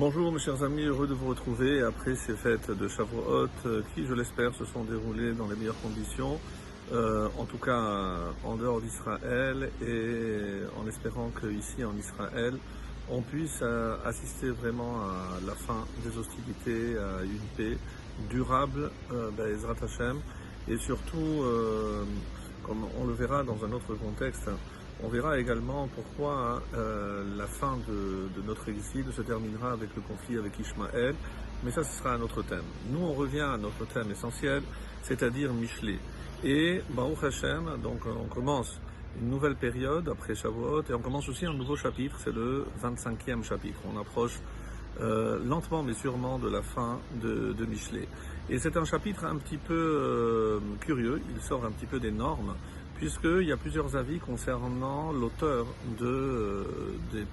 Bonjour mes chers amis, heureux de vous retrouver après ces fêtes de Shavuot qui, je l'espère, se sont déroulées dans les meilleures conditions, en tout cas en dehors d'Israël, et en espérant qu'ici en Israël, on puisse assister vraiment à la fin des hostilités, à une paix durable, Be'ezrat Hashem, et surtout, comme on le verra dans un autre contexte, on verra également pourquoi la fin de notre exil se terminera avec le conflit avec Ishmaël, mais ça ce sera un autre thème. Nous on revient à notre thème essentiel, c'est-à-dire Mishlé. Et Baruch Hashem, donc on commence une nouvelle période après Shavuot, et on commence aussi un nouveau chapitre, c'est le 25e chapitre. On approche lentement mais sûrement de la fin de Mishlé. Et c'est un chapitre un petit peu curieux, il sort un petit peu des normes, puisqu'il y a plusieurs avis concernant l'auteur des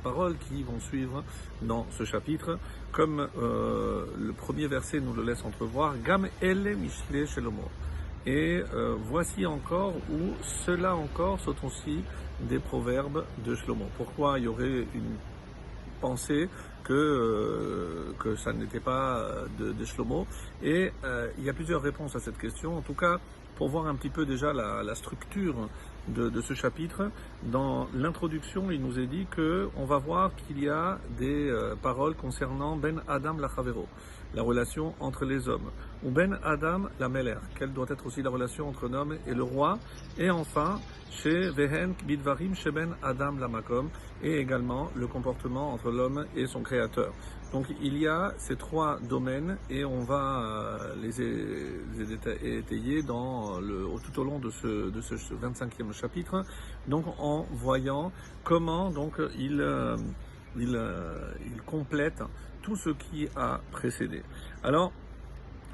paroles qui vont suivre dans ce chapitre, comme le premier verset nous le laisse entrevoir, « Gam ele mishle shelomo ». Et voici encore, ou cela encore, sont aussi des proverbes de Shlomo. Pourquoi il y aurait une pensée que ça n'était pas de Shlomo? Et il y a plusieurs réponses à cette question. En tout cas, pour voir un petit peu déjà la structure de ce chapitre, dans l'introduction, il nous est dit qu'on va voir qu'il y a des paroles concernant Ben Adam la Chavero, la relation entre les hommes, ou Ben Adam la Meler, quelle doit être aussi la relation entre l'homme et le roi, et enfin, chez Vehen Bidvarim chez Ben Adam la Makom, et également le comportement entre l'homme et son créateur. Donc il y a ces trois domaines et on va les étayer tout au long de ce 25e chapitre, donc en voyant comment donc il complète tout ce qui a précédé. Alors,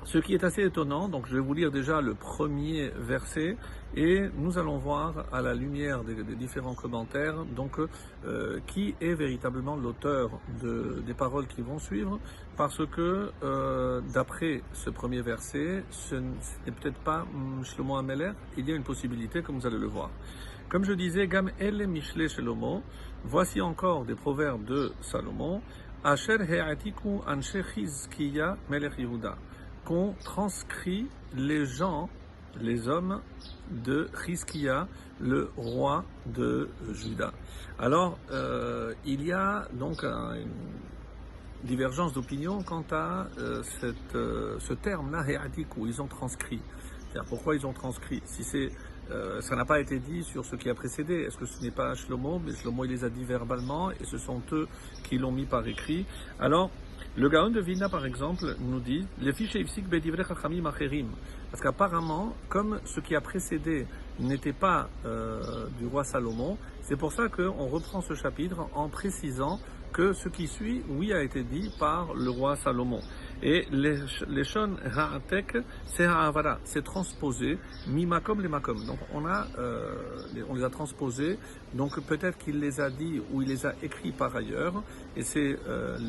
ce qui est assez étonnant, donc je vais vous lire déjà le premier verset et nous allons voir à la lumière des différents commentaires donc qui est véritablement l'auteur des paroles qui vont suivre, parce que d'après ce premier verset, ce n'est peut-être pas Shlomo HaMelech, il y a une possibilité comme vous allez le voir. Comme je disais, Gam ele mishle Shlomo, voici encore des proverbes de Salomon, Asher he'atiku anshe Chizkiya melech Yehuda, qu'ont transcrit les gens, les hommes de Chizkiya, le roi de Juda. Alors, il y a donc une divergence d'opinion quant à ce terme-là, He'atiku, ils ont transcrit. C'est-à-dire pourquoi ils ont transcrit? Si ça n'a pas été dit sur ce qui a précédé. Est-ce que ce n'est pas Shlomo? Mais Shlomo, il les a dit verbalement et ce sont eux qui l'ont mis par écrit. Alors, le Gaon de Vilna, par exemple, nous dit « Les fiches ifsik bedivrei chachamim acherim » parce qu'apparemment, comme ce qui a précédé n'était pas du roi Salomon, c'est pour ça qu'on reprend ce chapitre en précisant que ce qui suit, oui, a été dit par le roi Salomon. Et les shon ha'atek, c'est ha'avara, c'est transposé, mi makom les makom. Donc on les a transposés, donc peut-être qu'il les a dit ou il les a écrits par ailleurs, et c'est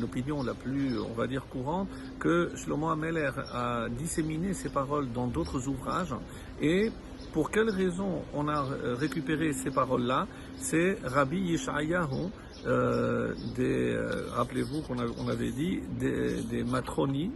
l'opinion la plus, on va dire, courante, que Shlomo HaMelech a disséminé ces paroles dans d'autres ouvrages, et pour quelle raison on a récupéré ces paroles-là? C'est Rabbi Yeshayahu, rappelez-vous qu'on avait dit des matrani,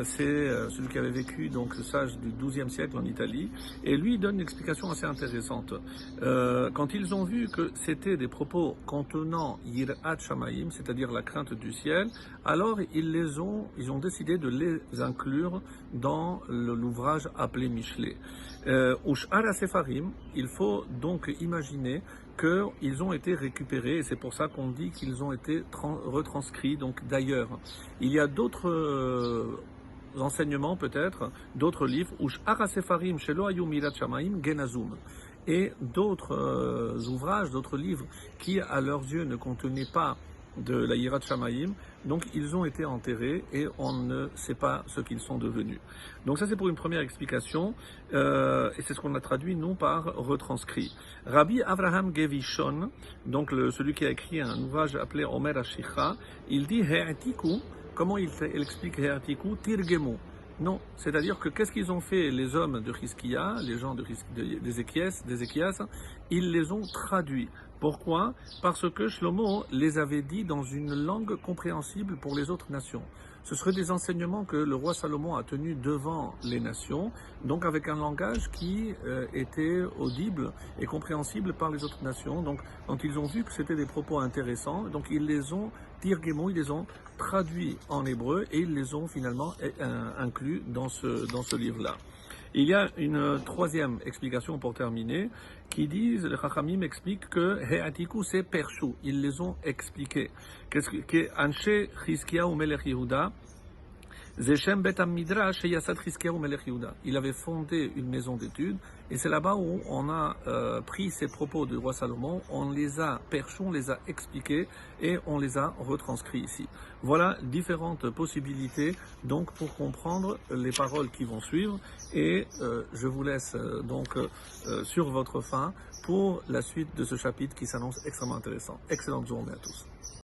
c'est celui qui avait vécu, donc le sage du XIIe siècle en Italie, et lui donne une explication assez intéressante. Quand ils ont vu que c'était des propos contenant Yirat Shamayim, c'est-à-dire la crainte du ciel, alors ils ont décidé de les inclure dans l'ouvrage appelé Mishlé. Ush'ar Sefarim, il faut donc imaginer qu'ils ont été récupérés, et c'est pour ça qu'on dit qu'ils ont été retranscrits donc d'ailleurs. Il y a d'autres enseignements peut-être, d'autres livres, et d'autres ouvrages, d'autres livres qui à leurs yeux ne contenaient pas de la Yirat Shamayim, donc ils ont été enterrés et on ne sait pas ce qu'ils sont devenus. Donc ça c'est pour une première explication, et c'est ce qu'on a traduit nous par retranscrit. Rabbi Avraham Gevishon, donc celui qui a écrit un ouvrage appelé Omer Ashicha, il dit He'atiku. Comment il explique He'atiku? Tirgemu. Non, c'est-à-dire que qu'est-ce qu'ils ont fait les hommes de Chizkiya, les gens d'Ézéchias? Ils les ont traduits. Pourquoi? Parce que Shlomo les avait dit dans une langue compréhensible pour les autres nations. Ce seraient des enseignements que le roi Salomon a tenus devant les nations, donc avec un langage qui était audible et compréhensible par les autres nations. Donc, quand ils ont vu que c'était des propos intéressants, donc ils les ont tirgemo, ils les ont traduits en hébreu et ils les ont finalement inclus dans ce livre-là. Il y a une troisième explication pour terminer, qui disent, les Chachamim expliquent que He'atiku c'est Pershu, ils les ont expliqués. Qu'est-ce que Anshe Chizkiyahu Melech Yehuda, Zechem Bet Midrash Yasad Chizkiyahu Melech Yehuda. Il avait fondé une maison d'études et c'est là-bas où on a pris ces propos du roi Salomon, on les a perchus, on les a expliqués et on les a retranscrits ici. Voilà différentes possibilités donc pour comprendre les paroles qui vont suivre et je vous laisse donc sur votre faim pour la suite de ce chapitre qui s'annonce extrêmement intéressant. Excellente journée à tous.